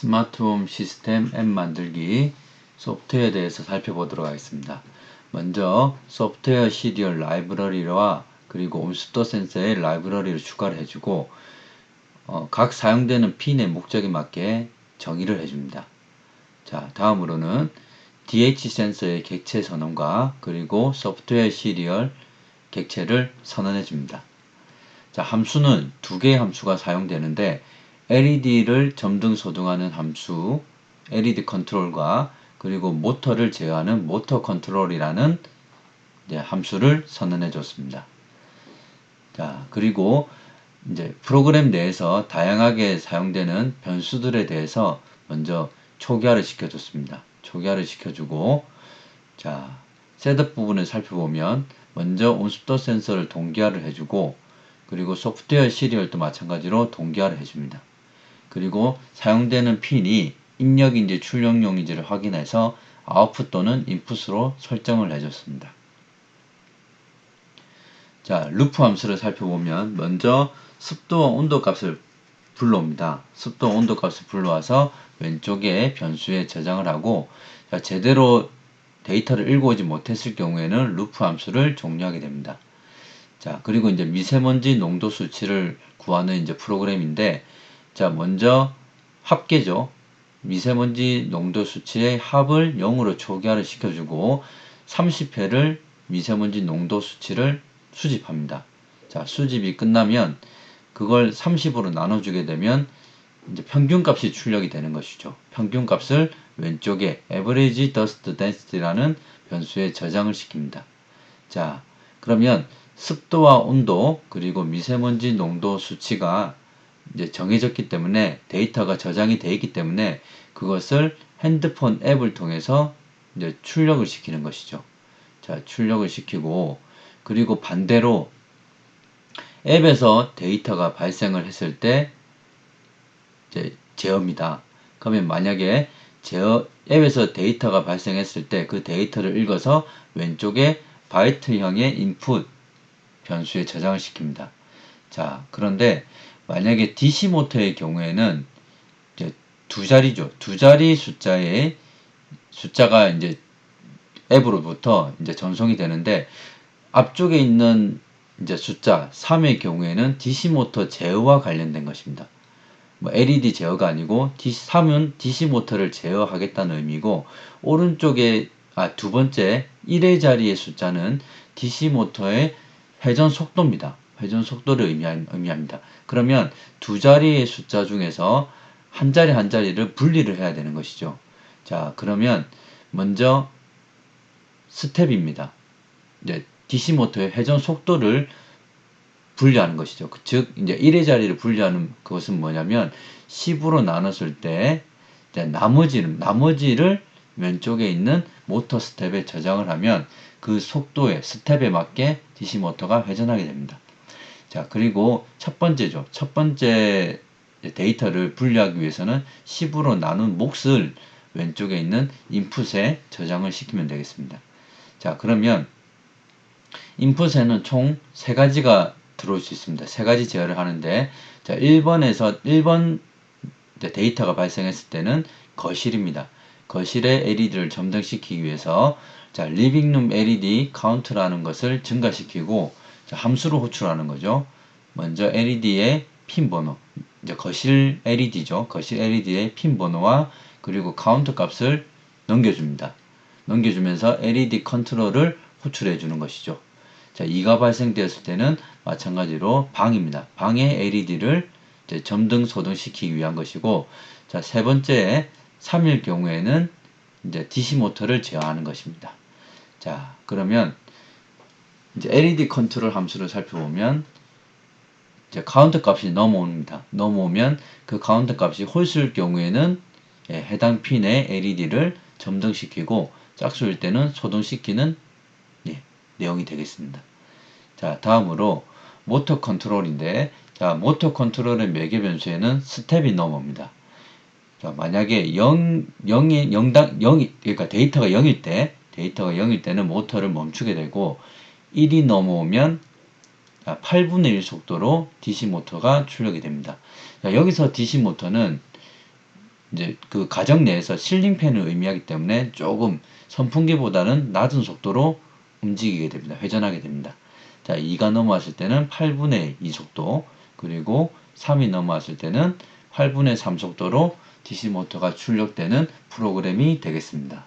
스마트홈 시스템 앱 만들기 소프트웨어에 대해서 살펴보도록 하겠습니다. 먼저 소프트웨어 시리얼 라이브러리와 그리고 온습도 센서의 라이브러리를 추가를 해주고 각 사용되는 핀의 목적에 맞게 정의를 해줍니다. 자, 다음으로는 DH 센서의 객체 선언과 그리고 소프트웨어 시리얼 객체를 선언해 줍니다. 자, 함수는 두 개의 함수가 사용되는데 LED를 점등 소등하는 함수 LED 컨트롤과 그리고 모터를 제어하는 모터 컨트롤이라는 함수를 선언해 줬습니다. 자, 그리고 이제 프로그램 내에서 다양하게 사용되는 변수들에 대해서 먼저 초기화를 시켜줬습니다. 초기화를 시켜주고, 자, 셋업 부분을 살펴보면 먼저 온습도 센서를 동기화를 해주고, 그리고 소프트웨어 시리얼도 마찬가지로 동기화를 해줍니다. 그리고 사용되는 핀이 입력인지 출력용인지를 확인해서 아웃풋 또는 인풋으로 설정을 해줬습니다. 자, 루프 함수를 살펴보면 먼저 습도와 온도 값을 불러옵니다. 습도와 온도 값을 불러와서 왼쪽에 변수에 저장을 하고, 자, 제대로 데이터를 읽어오지 못했을 경우에는 루프 함수를 종료하게 됩니다. 자, 그리고 이제 미세먼지 농도 수치를 구하는 이제 프로그램인데, 자, 먼저 합계죠. 미세먼지 농도 수치의 합을 0으로 초기화를 시켜주고 30회를 미세먼지 농도 수치를 수집합니다. 자, 수집이 끝나면 그걸 30으로 나눠주게 되면 이제 평균값이 출력이 되는 것이죠. 평균값을 왼쪽에 average dust density라는 변수에 저장을 시킵니다. 자, 그러면 습도와 온도 그리고 미세먼지 농도 수치가 이제 정해졌기 때문에 데이터가 저장이 되어 있기 때문에 그것을 핸드폰 앱을 통해서 이제 출력을 시키는 것이죠. 자, 출력을 시키고 그리고 반대로 앱에서 데이터가 발생을 했을 때 이제 제어입니다. 그러면 만약에 앱에서 데이터가 발생했을 때 그 데이터를 읽어서 왼쪽에 바이트형의 인풋 변수에 저장을 시킵니다. 자, 그런데 만약에 DC 모터의 경우에는 이제 두 자리죠. 두 자리 숫자가 이제 앱으로부터 이제 전송이 되는데 앞쪽에 있는 이제 숫자 3의 경우에는 DC 모터 제어와 관련된 것입니다. 뭐 LED 제어가 아니고 3은 DC 모터를 제어하겠다는 의미고 오른쪽에 두 번째 1의 자리의 숫자는 DC 모터의 회전 속도입니다. 회전 속도를 의미합니다. 그러면 두 자리의 숫자 중에서 한 자리 한 자리를 분리를 해야 되는 것이죠. 자, 그러면 먼저 스텝입니다. 이제 DC 모터의 회전 속도를 분리하는 것이죠. 즉 이제 1의 자리를 분리하는 그것은 뭐냐면 10으로 나눴을 때 나머지를 왼쪽에 있는 모터 스텝에 저장을 하면 그 속도에 스텝에 맞게 DC 모터가 회전하게 됩니다. 자, 그리고 첫 번째죠. 첫 번째 데이터를 분리하기 위해서는 10으로 나눈 몫을 왼쪽에 있는 인풋에 저장을 시키면 되겠습니다. 자, 그러면 인풋에는 총 3가지가 들어올 수 있습니다. 3가지 제어를 하는데, 자, 1번 데이터가 발생했을 때는 거실입니다. 거실의 LED를 점등시키기 위해서 자, 리빙룸 LED 카운트라는 것을 증가시키고 자, 함수로 호출하는 거죠. 먼저 LED의 핀 번호, 이제 거실 LED죠. 거실 LED의 핀 번호와 그리고 카운트 값을 넘겨줍니다. 넘겨주면서 LED 컨트롤을 호출해 주는 것이죠. 자, 2가 발생되었을 때는 마찬가지로 방입니다. 방의 LED를 이제 점등 소등시키기 위한 것이고, 자, 세 번째 3일 경우에는 이제 DC 모터를 제어하는 것입니다. 자, 그러면 이제 LED 컨트롤 함수를 살펴보면 이제 카운트 값이 넘어옵니다. 넘어오면 그 카운트 값이 홀수일 경우에는 해당 핀의 LED를 점등시키고 짝수일 때는 소등시키는 내용이 되겠습니다. 자, 다음으로 모터 컨트롤인데, 자, 모터 컨트롤의 매개 변수에는 스텝이 넘어옵니다. 자, 만약에 그러니까 데이터가 0일 때는 모터를 멈추게 되고, 1이 넘어오면 8분의 1 속도로 DC 모터가 출력이 됩니다. 자, 여기서 DC 모터는 이제 그 가정 내에서 실링팬을 의미하기 때문에 조금 선풍기보다는 낮은 속도로 움직이게 됩니다. 회전하게 됩니다. 자, 2가 넘어왔을 때는 8분의 2 속도, 그리고 3이 넘어왔을 때는 8분의 3 속도로 DC 모터가 출력되는 프로그램이 되겠습니다.